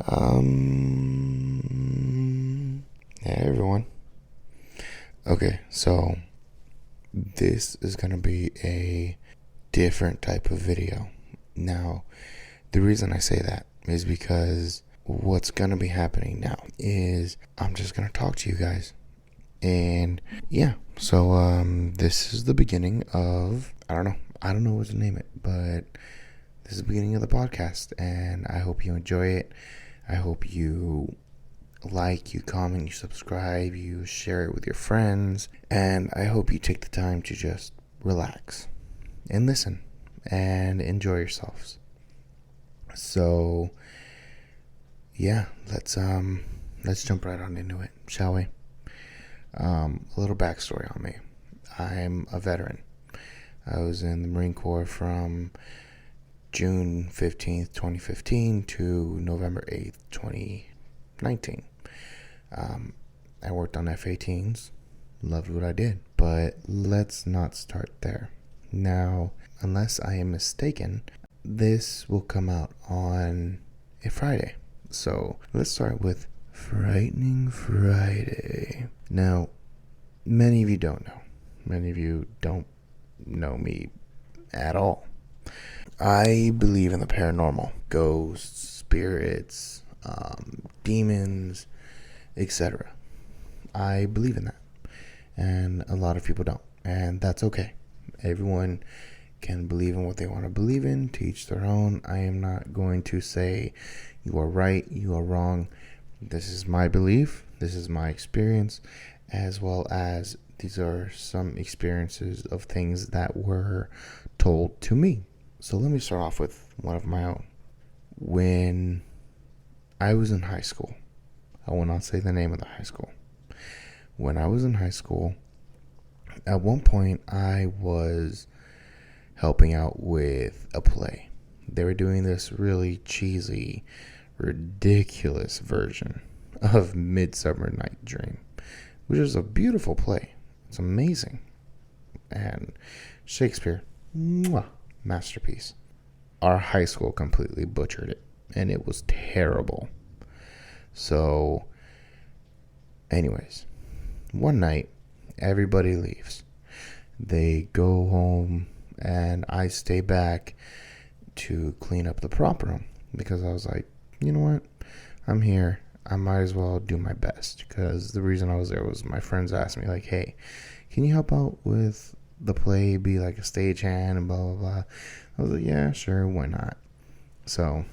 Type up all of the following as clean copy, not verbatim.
Hey everyone. Okay, so this is gonna be a different type of video. Now, the reason I say that is because what's gonna be happening now is I'm just gonna talk to you guys. And yeah, so this is the beginning of I don't know what to name it, but this is the beginning of the podcast, and I hope you enjoy it. I hope you like, you comment, you subscribe, you share it with your friends, and I hope you take the time to just relax and listen and enjoy yourselves. So yeah, let's jump right on into it, shall we? A little backstory on me. I'm a veteran. I was in the Marine Corps from June 15th, 2015 to November 8th, 2019. I worked on F-18s, loved what I did, but let's not start there. Now, unless I am mistaken, this will come out on a Friday. So let's start with Frightening Friday. Now, many of you don't know. Many of you don't know me at all. I believe in the paranormal, ghosts, spirits, demons, etc. I believe in that, and a lot of people don't, and that's okay. Everyone can believe in what they want to believe in, to each their own. I am not going to say you are right, you are wrong. This is my belief, this is my experience, as well as these are some experiences of things that were told to me. So let me start off with one of my own. When I was in high school, I will not say the name of the high school. When I was in high school, at one point I was helping out with a play. They were doing this really cheesy, ridiculous version of Midsummer Night Dream, which is a beautiful play. It's amazing. And Shakespeare, masterpiece. Our high school completely butchered it, and it was terrible. So, anyways, one night, everybody leaves. They go home, and I stay back to clean up the prop room because I was like, you know what? I'm here. I might as well do my best, because the reason I was there was my friends asked me, like, hey, can you help out with the play, be like a stagehand and blah, blah, blah. I was like, yeah, sure, why not? So,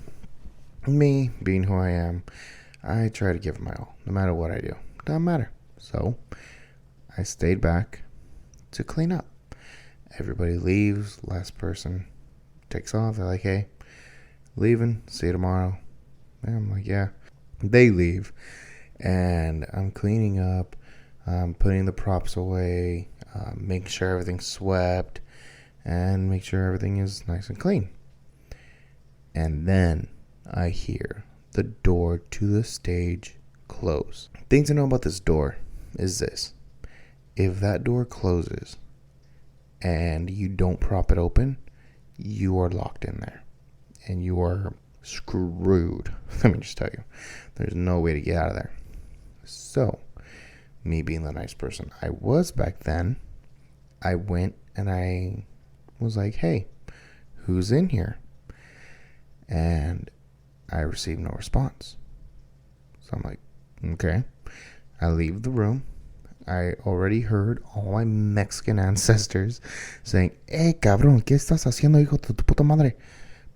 me, being who I am, I try to give it my all, no matter what I do. Doesn't matter. So, I stayed back to clean up. Everybody leaves. Last person takes off. They're like, hey, leaving. See you tomorrow. And I'm like, yeah. They leave. And I'm cleaning up. I'm putting the props away. Making sure everything's swept. And make sure everything is nice and clean. And then I hear the door to the stage close. Thing to know about this door is this. If that door closes and you don't prop it open, you are locked in there. And you are screwed. Let me just tell you. There's no way to get out of there. So, me being the nice person I was back then, I went and I was like, hey, who's in here? And I received no response. So I'm like, okay. I leave the room. I already heard all my Mexican ancestors saying, hey, cabrón, ¿qué estás haciendo, hijo de tu puta madre?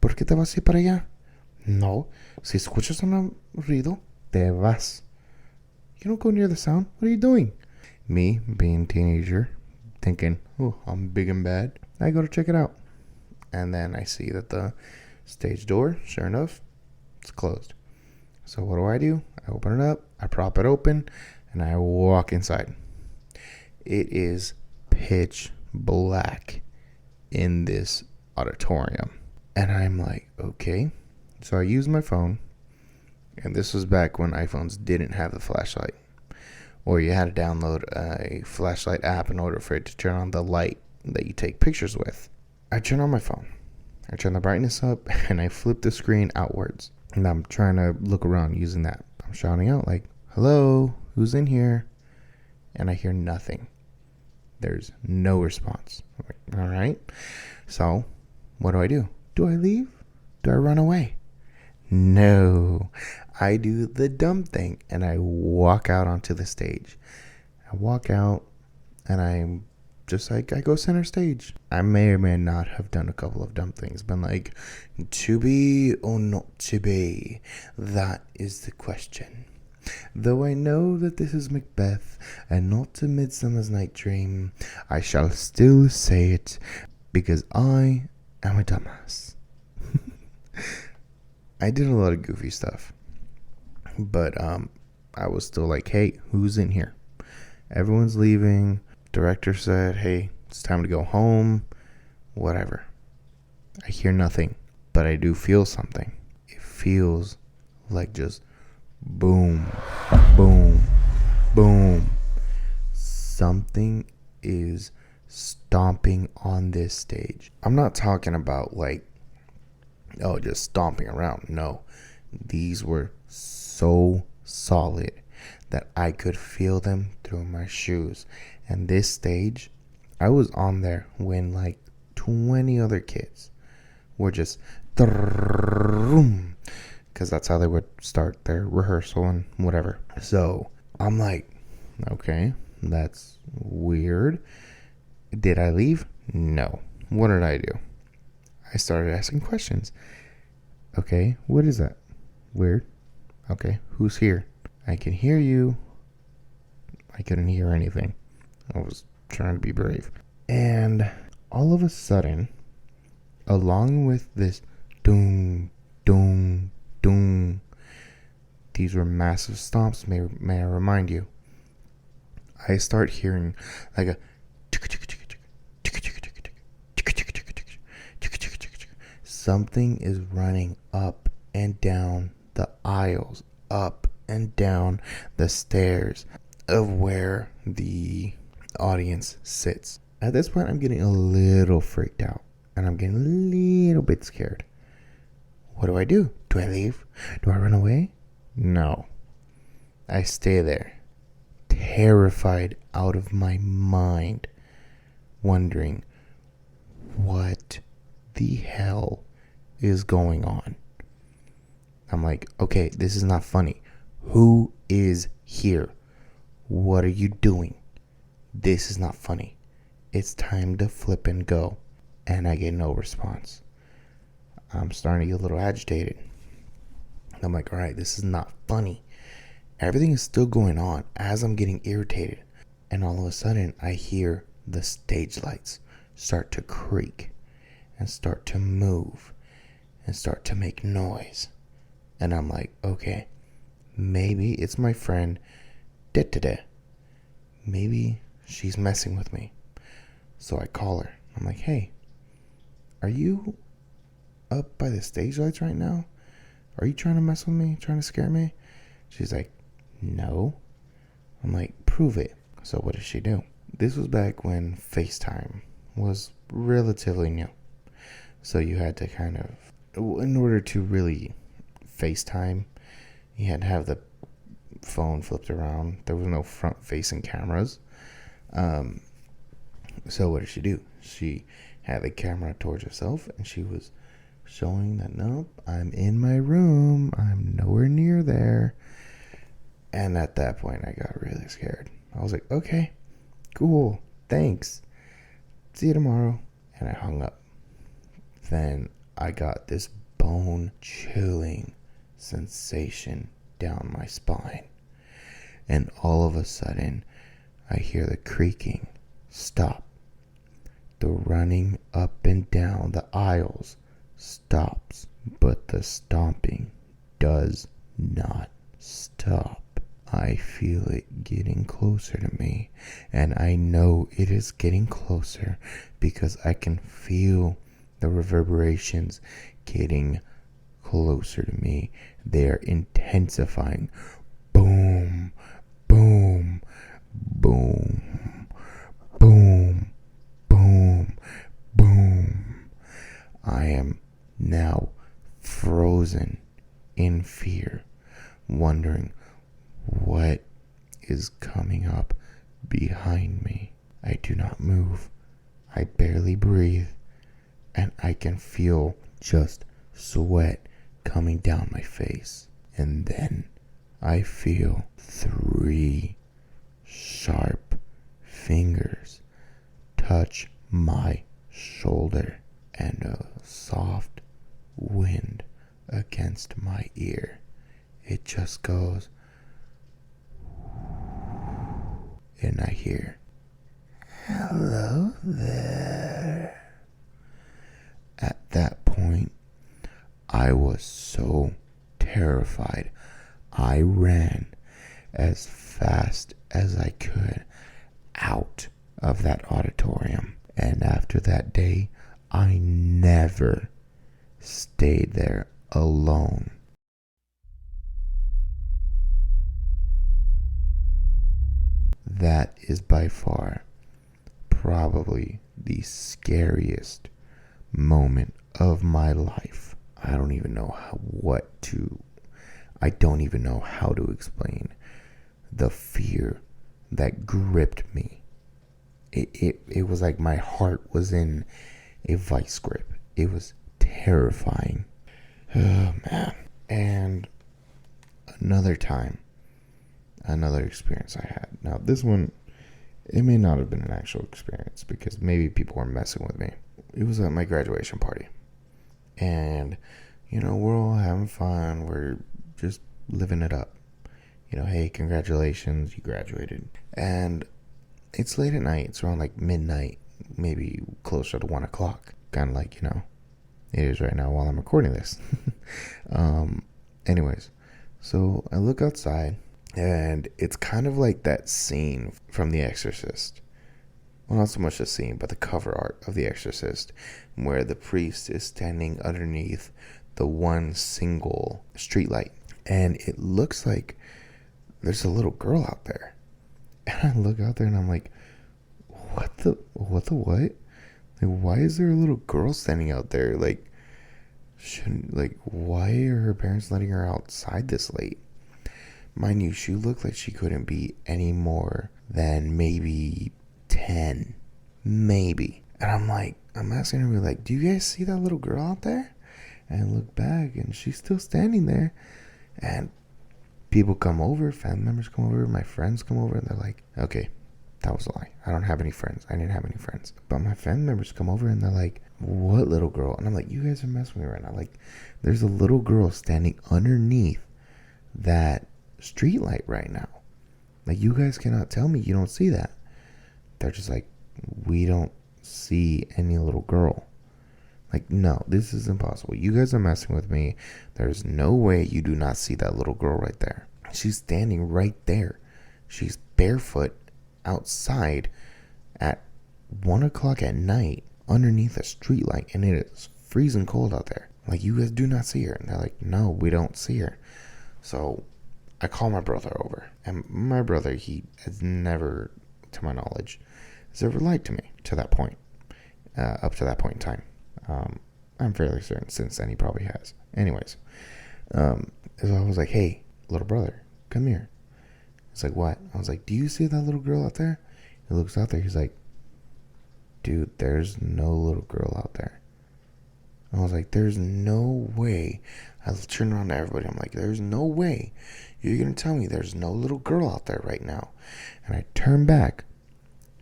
¿Por qué te vas a ir para allá? No, si escuchas un ruido, te vas. You don't go near the sound. What are you doing? Me, being a teenager, thinking, oh, I'm big and bad. I go to check it out. And then I see that the stage door, sure enough, it's closed. So what do? I open it up, I prop it open, and I walk inside. It is pitch black in this auditorium. And I'm like, okay. So I use my phone, and this was back when iPhones didn't have the flashlight. Or you had to download a flashlight app in order for it to turn on the light that you take pictures with. I turn on my phone. I turn the brightness up, and I flip the screen outwards. And I'm trying to look around using that. I'm shouting out like, hello, who's in here? And I hear nothing. There's no response. I'm like, all right. So what do? Do I leave? Do I run away? No. I do the dumb thing and I walk out onto the stage. I walk out and I'm just like, I go center stage. I may or may not have done a couple of dumb things, but like, to be or not to be, that is the question. Though I know that this is Macbeth and not A Midsummer's Night Dream, I shall still say it because I am a dumbass. I did a lot of goofy stuff, but I was still like, hey, who's in here? Everyone's leaving. Director said, hey, it's time to go home. Whatever. I hear nothing, but I do feel something. It feels like just boom, boom, boom. Something is stomping on this stage. I'm not talking about like, oh, just stomping around. No, these were so solid that I could feel them through my shoes. And this stage, I was on there when like 20 other kids were just, because that's how they would start their rehearsal and whatever. So I'm like, okay, that's weird. Did I leave? No. What did I do? I started asking questions. Okay, what is that? Weird. Okay, who's here? I can hear you. I couldn't hear anything. I was trying to be brave. And all of a sudden, along with this doom, doom, doom, these were massive stomps, may I remind you. I start hearing like a something is running up and down the aisles, up and down the stairs of where the audience sits. At this point, I'm getting a little freaked out and I'm getting a little bit scared. What do? Do I leave? Do I run away? No. I stay there, terrified out of my mind, wondering what the hell is going on. I'm like, okay, this is not funny. Who is here? What are you doing? This is not funny. It's time to flip and go. And I get no response. I'm starting to get a little agitated. I'm like, all right, this is not funny. Everything is still going on as I'm getting irritated. And all of a sudden, I hear the stage lights start to creak and start to move and start to make noise. And I'm like, okay, maybe it's my friend Dette. Maybe she's messing with me. So I call her. I'm like, hey, are you up by the stage lights right now? Are you trying to mess with me? Trying to scare me? She's like, no. I'm like, prove it. So what does she do? This was back when FaceTime was relatively new. So you had to kind of, in order to really FaceTime, you had to have the phone flipped around. There was no front-facing cameras. So what did she do? She had the camera towards herself, and she was showing that, nope, I'm in my room. I'm nowhere near there. And at that point, I got really scared. I was like, okay, cool, thanks. See you tomorrow. And I hung up. Then I got this bone-chilling sensation down my spine. And all of a sudden, I hear the creaking stop. The running up and down the aisles stops, but the stomping does not stop. I feel it getting closer to me, and I know it is getting closer because I can feel the reverberations getting closer to me. They are intensifying. Boom, boom, boom, boom, boom, boom. I am now frozen in wondering what is coming up behind me. I do not move. I barely breathe. And I can feel just sweat coming down my face. And then I feel 3 sharp fingers touch my shoulder and a soft wind against my ear. It just goes, and I hear, "Hello there." At that point, I was so terrified. I ran as fast as I could out of that auditorium. And after that day, I never stayed there alone. That is by far probably the scariest moment of my life. I don't even know I don't even know how to explain the fear that gripped me. It was like my heart was in a vice grip. It was terrifying. Oh man. And another experience I had. Now this one, it may not have been an actual experience because maybe people were messing with me. It was at my graduation party. And, we're all having fun. We're just living it up. Hey, congratulations, you graduated. And it's late at night. It's around like midnight, maybe closer to 1 o'clock. Kind of like, it is right now while I'm recording this. Anyways, so I look outside and it's kind of like that scene from The Exorcist. Well, not so much the scene, but the cover art of The Exorcist, where the priest is standing underneath the one single streetlight. And it looks like there's a little girl out there. And I look out there and I'm like, what the what? Like, why is there a little girl standing out there? Why are her parents letting her outside this late? Mind you, she looked like she couldn't be any more than maybe 10. Maybe. And I'm asking her, do you guys see that little girl out there? And I look back and she's still standing there. And people come over, family members come over, my friends come over, and they're like, okay, that was a lie. I don't have any friends. I didn't have any friends. But my family members come over and they're like, what little girl? And I'm like, you guys are messing with me right now. There's a little girl standing underneath that street light right now. You guys cannot tell me you don't see that. They're just like, we don't see any little girl. No, this is impossible. You guys are messing with me. There's no way you do not see that little girl right there. She's standing right there. She's barefoot outside at 1 o'clock at night underneath a streetlight, and it is freezing cold out there. You guys do not see her. And they're like, no, we don't see her. So I call my brother over, and my brother, he has never, to my knowledge, has ever lied to me to that point, up to that point in time. I'm fairly certain since then he probably has. Anyways, so I was like, hey, little brother, come here. He's like, what? I was like, do you see that little girl out there? He looks out there. He's like, dude, there's no little girl out there. I was like, there's no way. I turned around to everybody. I'm like, there's no way you're going to tell me there's no little girl out there right now. And I turn back.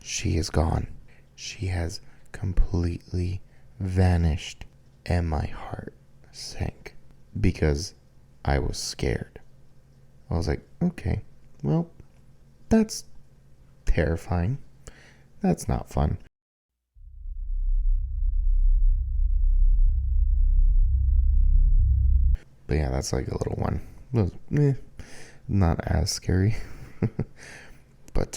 She is gone. She has completely vanished. And my heart sank because I was scared. I was like, okay, well, that's terrifying. That's not fun. But yeah, that's a little one. It was, not as scary. But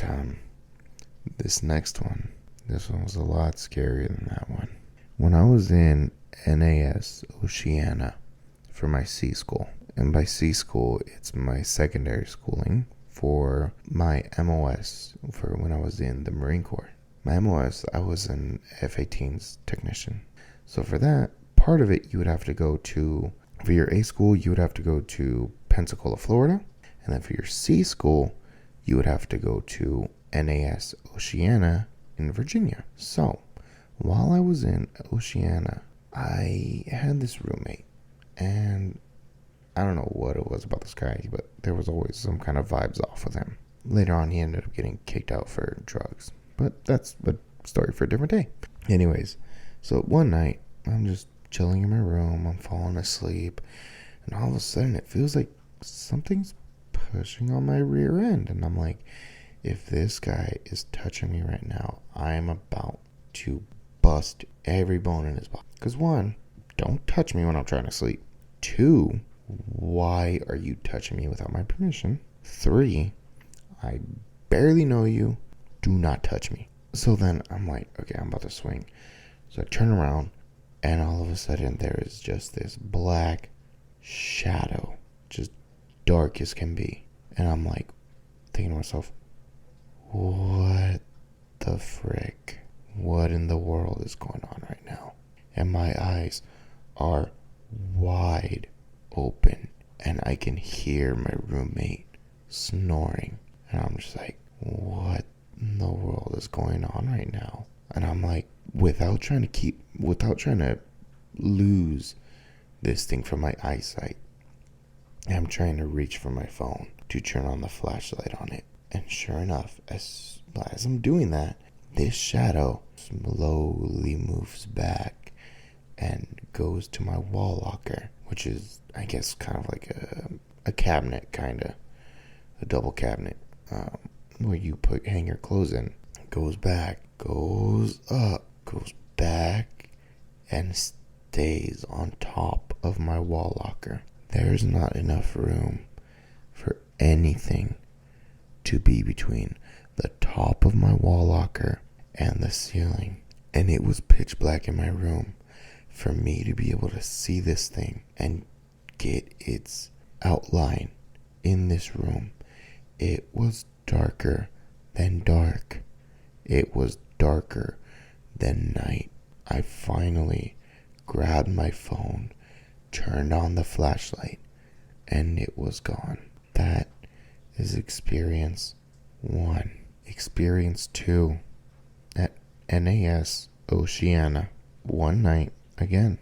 this one was a lot scarier than that one. When I was in NAS Oceana for my C school, and by C school, it's my secondary schooling for my MOS for when I was in the Marine Corps. My MOS, I was an F-18's technician. So for that, part of it, you would have to go to, for your A school, you would have to go to Pensacola, Florida. And then for your C school, you would have to go to NAS Oceana in Virginia. So while I was in Oceana, I had this roommate, and I don't know what it was about this guy, but there was always some kind of vibes off with him. Later on, he ended up getting kicked out for drugs, but that's a story for a different day. Anyways, so one night, I'm just chilling in my room, I'm falling asleep, and all of a sudden, it feels like something's pushing on my rear end, and I'm like, if this guy is touching me right now, I'm about to bust every bone in his body. Because 1, don't touch me when I'm trying to sleep. 2, why are you touching me without my permission? 3, I barely know you. Do not touch me. So then I'm like, okay, I'm about to swing. So I turn around, and all of a sudden there is just this black shadow, just dark as can be. And I'm like, thinking to myself, what the frick? What in the world is going on right now? And my eyes are wide open, and I can hear my roommate snoring. And I'm just like, what in the world is going on right now? And I'm like, without trying to lose this thing from my eyesight, I'm trying to reach for my phone to turn on the flashlight on it. And sure enough, as I'm doing that, this shadow slowly moves back and goes to my wall locker, which is, I guess, kind of like a cabinet, kind of a double cabinet, where you hang your clothes in. Goes back, goes up, goes back, and stays on top of my wall locker. There's not enough room for anything to be between the top of my wall locker and the ceiling. And it was pitch black in my room. For me to be able to see this thing and get its outline in this room, it was darker than dark. It was darker than night. I finally grabbed my phone, turned on the flashlight, and it was gone. That is experience 1. Experience 2, at NAS Oceana. One night, again,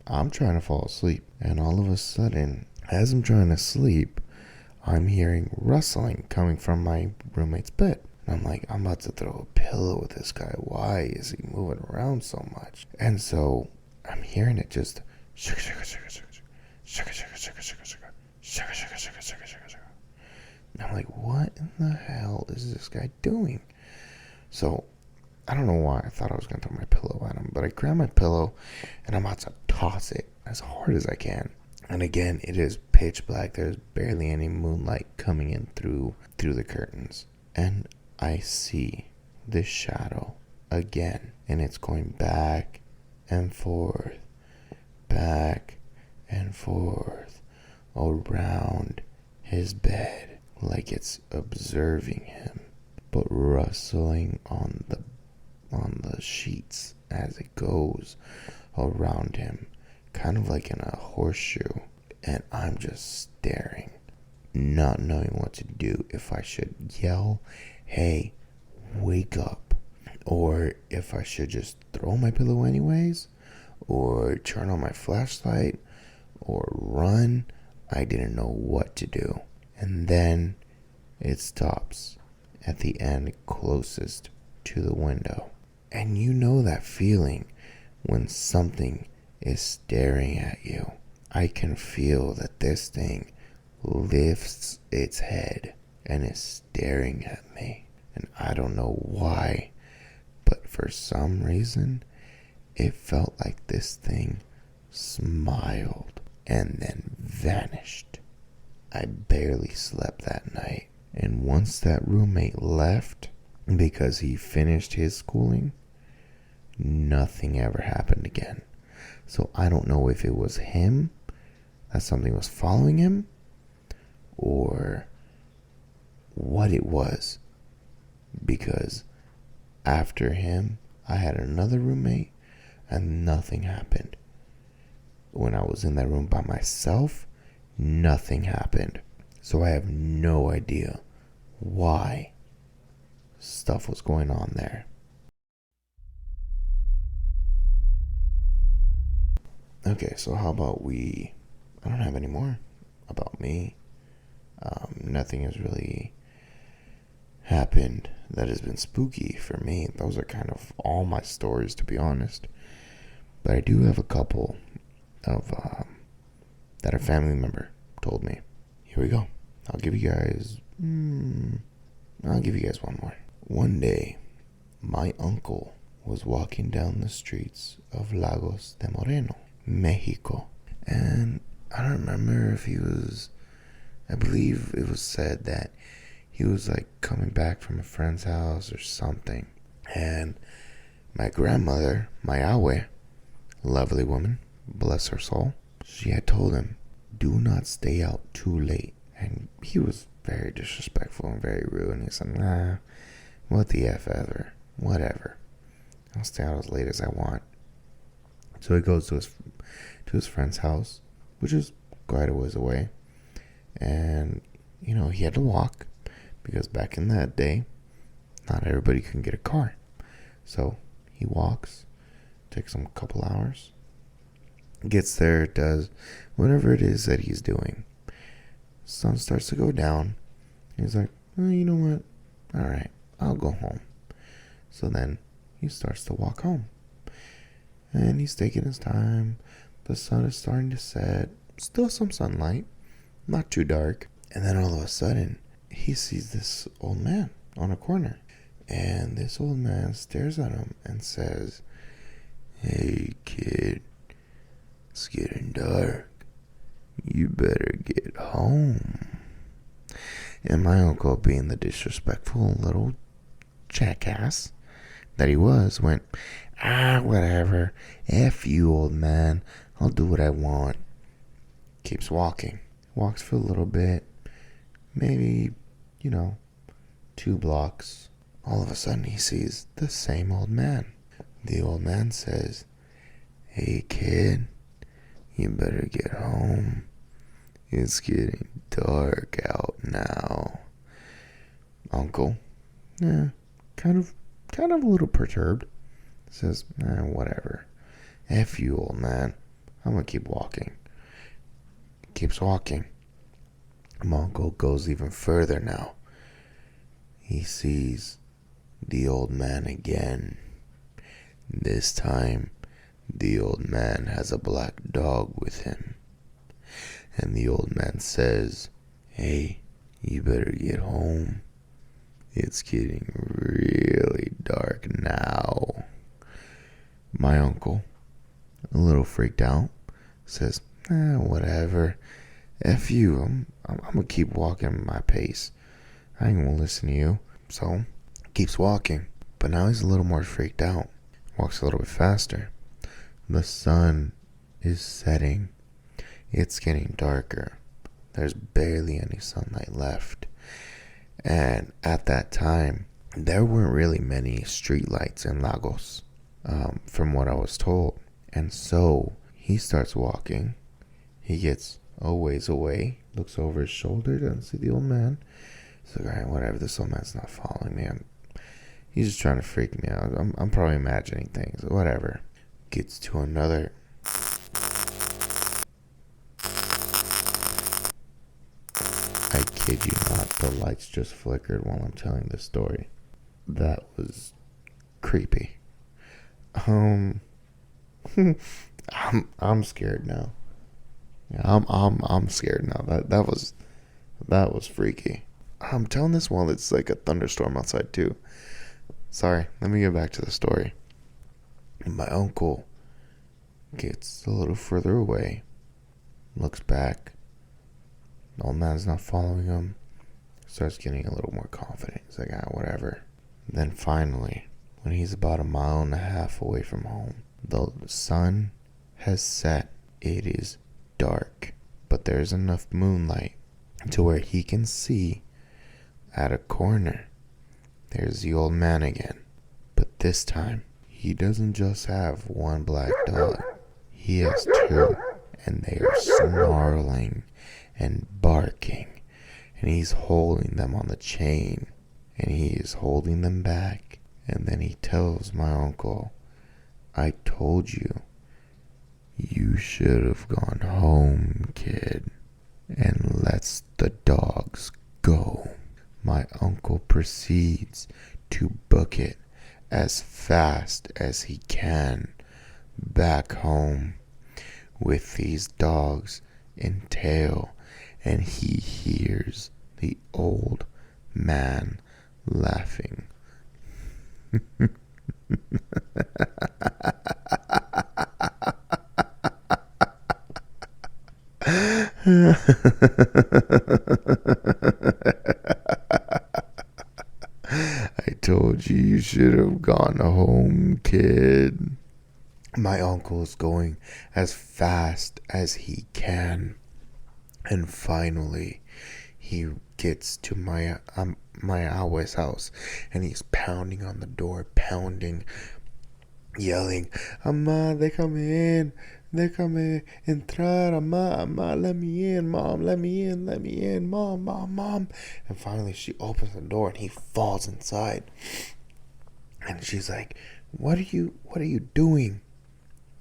I'm trying to fall asleep, and all of a sudden, as I'm trying to sleep, I'm hearing rustling coming from my roommate's bed. And I'm like, I'm about to throw a pillow at this guy. Why is he moving around so much? And so I'm hearing it just and I'm like, what in the hell is this guy doing? So I don't know why I thought I was going to throw my pillow at him, but I grab my pillow and I'm about to toss it as hard as I can. And again, it is pitch black. There's barely any moonlight coming in through the curtains. And I see this shadow again, and it's going back and forth around his bed, like it's observing him, but rustling on the sheets as it goes around him, kind of like in a horseshoe. And I'm just staring, not knowing what to do, if I should yell, hey, wake up, or if I should just throw my pillow anyways, or turn on my flashlight, or run. I didn't know what to do. And then it stops at the end closest to the window. And you know that feeling when something is staring at you. I can feel that this thing lifts its head and is staring at me. And I don't know why, but for some reason, it felt like this thing smiled and then vanished. I barely slept that night. And once that roommate left, because he finished his schooling, nothing ever happened again. So I don't know if it was him, that something was following him, or what it was. Because after him, I had another roommate and nothing happened. When I was in that room by myself, nothing happened. So I have no idea why stuff was going on there. Okay, so how about I don't have any more about me. Nothing has really happened that has been spooky for me. Those are kind of all my stories, to be honest. But I do have a couple of that a family member told me. Here we go. I'll give you guys one more. One day, my uncle was walking down the streets of Lagos de Moreno, Mexico. And I don't remember if I believe it was said that he was like coming back from a friend's house or something. And my grandmother, my awe, lovely woman, bless her soul, she had told him, do not stay out too late. And he was very disrespectful and very rude. And he said, nah, what the F ever, whatever. I'll stay out as late as I want. So he goes to his friend's house, which is quite a ways away. And, he had to walk because back in that day, not everybody can get a car. So he walks, takes him a couple hours, gets there, does whatever it is that he's doing. Sun starts to go down. He's like, oh, you know what? All right, I'll go home. So then he starts to walk home. And he's taking his time. The sun is starting to set. Still some sunlight. Not too dark. And then all of a sudden, he sees this old man on a corner. And this old man stares at him and says, hey, kid, it's getting dark. You better get home. And my uncle, being the disrespectful little jackass that he was, went, whatever. F you, old man. I'll do what I want. Keeps walking. Walks for a little bit. Maybe, 2 blocks. All of a sudden he sees the same old man. The old man says, hey, kid, you better get home. It's getting dark out now. Uncle, kind of a little perturbed, says, whatever. F you, old man. I'm gonna keep walking. Keeps walking. My uncle goes even further now. He sees the old man again. This time, the old man has a black dog with him. And the old man says, hey, you better get home. It's getting really dark now. My uncle, a little freaked out, says, whatever. F you. I'm gonna keep walking my pace. I ain't gonna listen to you. So, keeps walking. But now he's a little more freaked out. Walks a little bit faster. The sun is setting. It's getting darker. There's barely any sunlight left. And at that time, there weren't really many streetlights in Lagos, from what I was told. And so he starts walking. He gets a ways away, looks over his shoulder, doesn't see the old man. He's like, all right, whatever, this old man's not following me. He's just trying to freak me out. I'm probably imagining things, whatever. Gets to another. I kid you not, the lights just flickered while I'm telling this story. That was creepy. I'm scared now. Yeah, I'm scared now. That was freaky. I'm telling this while it's like a thunderstorm outside too. Sorry, let me get back to the story. My uncle gets a little further away, looks back. The old man's not following him. Starts getting a little more confident. He's like, whatever. Then finally, when he's about 1.5 miles away from home, the sun has set. It is dark, but there's enough moonlight to where he can see at a corner. There's the old man again. But this time, he doesn't just have one black dog. He has 2. and they are snarling and barking, and he's holding them on the chain, and he is holding them back. And then he tells my uncle, I told you, you should have gone home, kid, and lets the dogs go. My uncle proceeds to book it as fast as he can back home with these dogs in tail, and he hears the old man laughing. I told you, you should have gone home, kid. My uncle is going as fast as he can, and finally he gets to my abuela's house, and he's pounding on the door, yelling, "Ama, déjame entrar, ama, let me in, mom, let me in, mom." And finally she opens the door, and he falls inside, and she's like, what are you doing?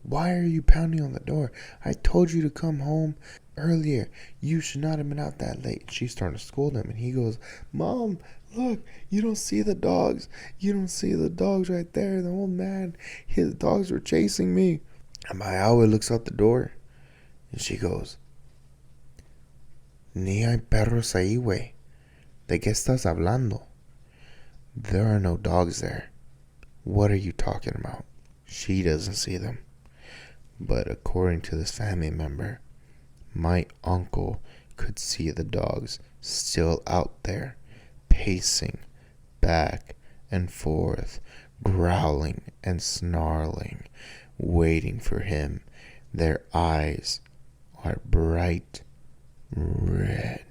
Why are you pounding on the door? I told you to come home earlier. You should not have been out that late. She's starting to scold him, and he goes, Mom, look, you don't see the dogs. You don't see the dogs right there. The old man, his dogs were chasing me. And my abuela looks out the door, and she goes, Ni hay perros ahí, güey. ¿De qué estás hablando? There are no dogs there. What are you talking about? She doesn't see them. But according to this family member, my uncle could see the dogs still out there, pacing back and forth, growling and snarling, waiting for him. Their eyes are bright red.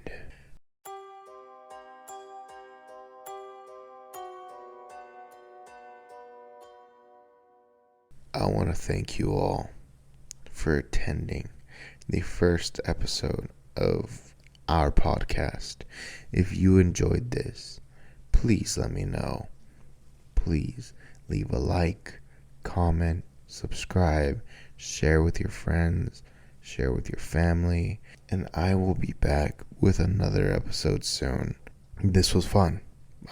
I want to thank you all for attending the first episode of our podcast. If you enjoyed this, please let me know. Please leave a like, comment, subscribe, share with your friends, share with your family, and I will be back with another episode soon. This was fun.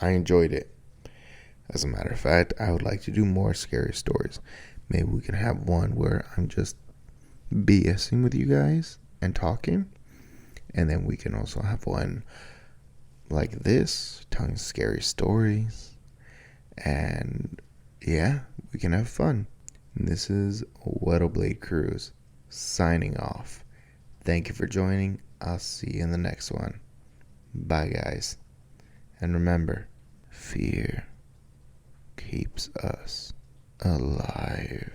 I enjoyed it. As a matter of fact, I would like to do more scary stories. Maybe we can have one where I'm just BSing with you guys and talking, and then we can also have one like this, telling scary stories, and yeah, we can have fun. This is GueroBlade Cruise signing off. Thank you for joining. I'll see you in the next one. Bye, guys. And remember, fear keeps us alive.